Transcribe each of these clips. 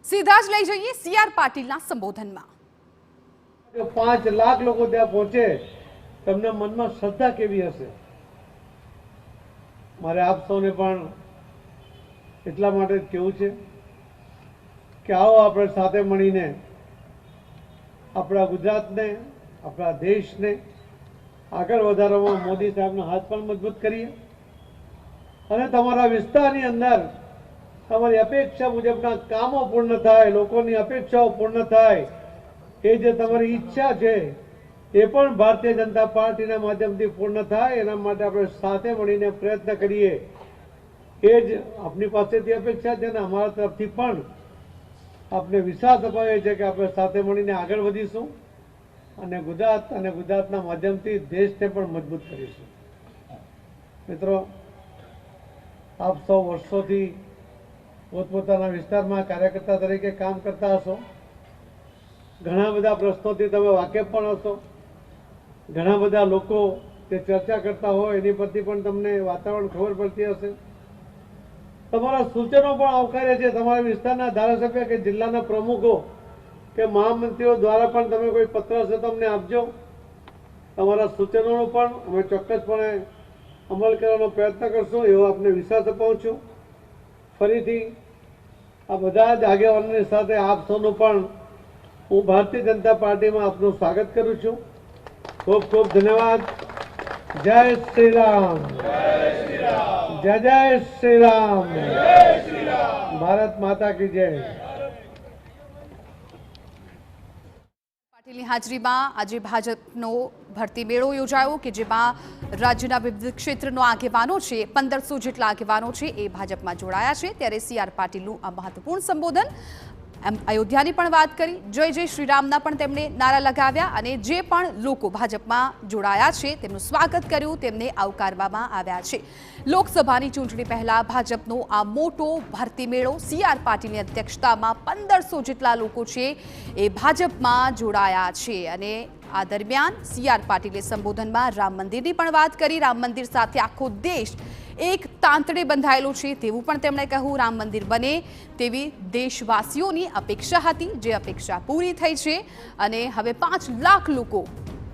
સીધા જ લઈ જઈએ સીઆર પાટીલના સંબોધનમાં। 5 લાખ લોકો ત્યાં પહોંચે, તમને મનમાં શ્રદ્ધા કેવી હશે? મારે આપ સૌને પણ એટલા માટે કહેવું છે કે આવો આપણે સાથે મળીને આપણા ગુજરાતને, આપણા દેશને આગળ વધારવામાં મોદી સાહેબનો હાથ પણ મજબૂત કરીએ અને તમારા વિસ્તારની અંદર તમારી અપેક્ષા મુજબના કામો પૂર્ણ થાય, લોકોની અપેક્ષાઓ પૂર્ણ થાય, એ જે તમારી ઈચ્છા છે એ પણ ભારતીય જનતા પાર્ટીના માધ્યમથી પૂર્ણ થાય, એના માટે આપણે સાથે મળીને પ્રયત્ન કરીએ, એ જ આપની પાસેથી અપેક્ષા છે ને અમારા તરફથી પણ આપને વિશ્વાસ અપાવે છે કે આપણે સાથે મળીને આગળ વધીશું અને ગુજરાતના માધ્યમથી દેશને પણ મજબૂત કરીશું। મિત્રો, આપ સૌ વર્ષોથી પોતપોતાના વિસ્તારમાં કાર્યકર્તા તરીકે કામ કરતા હશો, ઘણા બધા પ્રશ્નોથી તમે વાકેફ પણ હશો, ઘણા બધા લોકો જે ચર્ચા કરતા હોય એની પરથી પણ તમને વાતાવરણ ખબર પડતી હશે। તમારા સૂચનો પણ આવકાર્ય છે। તમારા વિસ્તારના ધારાસભ્ય કે જિલ્લાના પ્રમુખો કે મહામંત્રીઓ દ્વારા પણ તમે કોઈ પત્ર છે તો અમને આપજો। તમારા સૂચનોનો પણ અમે ચોક્કસપણે અમલ કરવાનો પ્રયત્ન કરશું એવો આપને વિશ્વાસ અપાવું છું। ફરીથી આ બધા જ આગેવાનોની સાથે આપ સૌનું પણ હું ભારતીય જનતા પાર્ટીમાં આપનું સ્વાગત કરું છું। ખૂબ ખૂબ ધન્યવાદ। જય શ્રી રામ, જય જય શ્રી રામ, ભારત માતા કી જય। પાટીલની હાજરીમાં આજે ભાજપનો ભરતી મેળો યોજાયો કે જેમાં રાજ્યના વિવિધ ક્ષેત્રના આગેવાનો છે, 1500 જેટલા આગેવાનો છે એ ભાજપમાં જોડાયા છે। ત્યારે સીઆર પાટીલનું આ મહત્વપૂર્ણ સંબોધન, અયોધ્યાની પણ વાત કરી, જય જય શ્રીરામના પણ તેમણે નારા લગાવ્યા અને જે પણ લોકો ભાજપમાં જોડાયા છે તેમનું સ્વાગત કર્યું, તેમને આવકારવામાં આવ્યા છે। લોકસભાની ચૂંટણી પહેલા ભાજપનો આ મોટો ભરતી મેળો, સીઆર પાટીલની અધ્યક્ષતામાં 1500 જેટલા લોકો છે એ ભાજપમાં જોડાયા છે અને આ દરમિયાન સીઆર પાટીલે સંબોધનમાં રામ મંદિરની પણ વાત કરી। રામ મંદિર સાથે આખો દેશ એક તાંતડે બંધાયેલો છે તેવું પણ તેમણે કહ્યું। રામ મંદિર બને તેવી દેશવાસીઓની અપેક્ષા હતી, જે અપેક્ષા પૂરી થઈ છે અને હવે 5 લાખ લોકો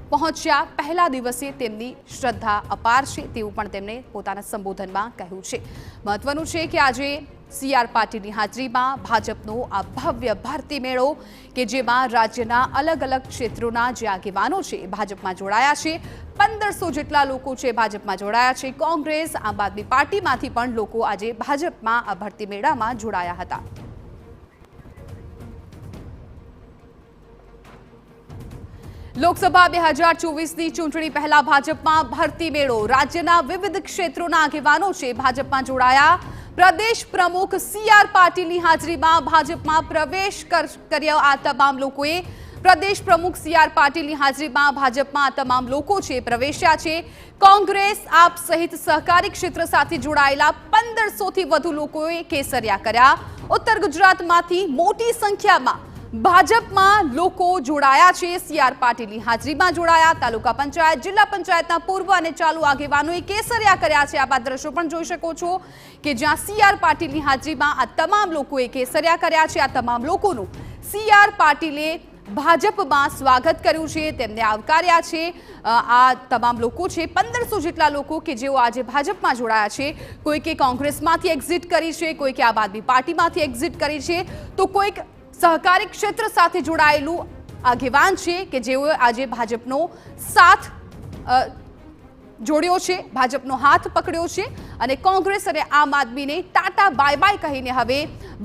પહોંચ્યા। પહેલા દિવસે તેમની શ્રદ્ધા અપાર છે તેવું પણ તેમણે પોતાના સંબોધનમાં કહ્યું છે। મહત્વનું છે કે આજે સીઆર પાટીલની હાજરીમાં ભાજપનો આ ભવ્ય ભરતી મેળો કે જેમાં રાજ્યના અલગ અલગ ક્ષેત્રોના જે આગેવાનો છે એ ભાજપમાં જોડાયા છે। 1500 જેટલા લોકો છે ભાજપમાં જોડાયા છે। કોંગ્રેસ, આમ આદમી પાર્ટીમાંથી પણ લોકો આજે ભાજપમાં આ ભરતી મેળામાં જોડાયા હતા। લોકસભા 2024ની ચૂંટણી પહેલા ભાજપમાં ભરતી મેળો, રાજ્યના વિવિધ ક્ષેત્રોના આગેવાનો છે ભાજપમાં જોડાયા। પ્રદેશ પ્રમુખ સીઆર પાટીલની હાજરીમાં ભાજપમાં પ્રવેશ કર્યો આ તમામ લોકોએ। પ્રદેશ પ્રમુખ સીઆર પાટીલની હાજરીમાં ભાજપમાં આ તમામ લોકો છે પ્રવેશ્યા છે। કોંગ્રેસ, આપ સહિત સહકારી ક્ષેત્ર સાથે જોડાયેલા 1500થી વધુ લોકોએ કેસરિયા કર્યા। ઉત્તર ગુજરાતમાંથી મોટી સંખ્યામાં ભાજપમાં લોકો જોડાયા છે, સીઆર પાટીલની હાજરીમાં જોડાયા। તાલુકા પંચાયત, જિલ્લા પંચાયતના પૂર્વ અને ચાલુ આગેવાનોએ કેસરિયા કર્યા છે। આપ આ દ્રશ્યો પણ જોઈ શકો છો કે જ્યાં સીઆર પાટીલની હાજરીમાં આ તમામ લોકોએ કેસરિયા કર્યા છે। આ તમામ લોકોનું સીઆર પાટીલે ભાજપમાં સ્વાગત કર્યું છે, તેમને આવકાર્યા છે। આ તમામ લોકો છે 1500 જેટલા લોકો કે જેઓ આજે ભાજપમાં જોડાયા છે। કોઈકે કોંગ્રેસમાંથી એક્ઝિટ કરી છે, કોઈકે આમ આદમી પાર્ટીમાંથી એક્ઝિટ કરી છે, તો કોઈક સહકારી ક્ષેત્ર સાથે જોડાયેલું આગેવાન છે કે જેઓ આજે ભાજપનો સાથ જોડ્યો છે, ભાજપનો હાથ પકડ્યો છે અને કોંગ્રેસ અને આમ આદમીને ટાટા બાય બાય કહીને હવે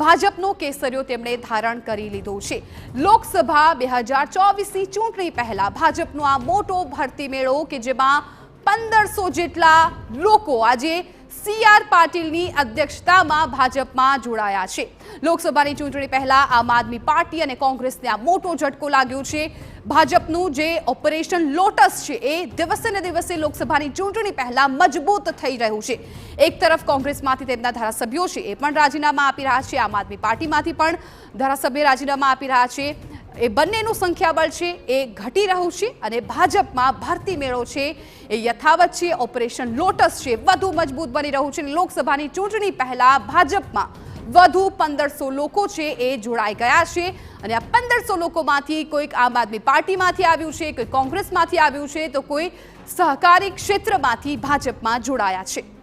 ભાજપનો કેસરિયો તેમણે ધારણ કરી લીધો છે। લોકસભા 2024ની ચૂંટણી પહેલા ભાજપનો આ મોટો ભરતી મેળો કે જેમાં 1500 જેટલા લોકો આજે સીઆર પાટીલની અધ્યક્ષતામાં ભાજપમાં જોડાયા છે। લોકસભાની ચૂંટણી પહેલા આમ આદમી પાર્ટી અને કોંગ્રેસને આ મોટો ઝટકો લાગ્યો છે। ભાજપનું જે ઓપરેશન લોટસ છે એ દિવસે ને દિવસે લોકસભાની ચૂંટણી પહેલા મજબૂત થઈ રહ્યું છે। એક તરફ કોંગ્રેસમાંથી તેમના ધારાસભ્યો છે એ પણ રાજીનામા આપી રહ્યા છે, આમ આદમી પાર્ટીમાંથી પણ ધારાસભ્ય રાજીનામા આપી રહ્યા છે। એ બંનેનું સંખ્યાબળ છે એ ઘટી રહ્યું છે અને ભાજપમાં ભરતી મેળો છે એ યથાવત છે। ઓપરેશન લોટસ છે વધુ મજબૂત બની રહ્યું છે। લોકસભાની ચૂંટણી પહેલા ભાજપમાં વધુ 1500 લોકો છે એ જોડાઈ ગયા છે અને આ 1500 લોકોમાંથી કોઈક આમ આદમી પાર્ટીમાંથી આવ્યું છે, કોઈ કોંગ્રેસમાંથી આવ્યું છે, તો કોઈ સહકારી ક્ષેત્રમાંથી ભાજપમાં જોડાયા છે।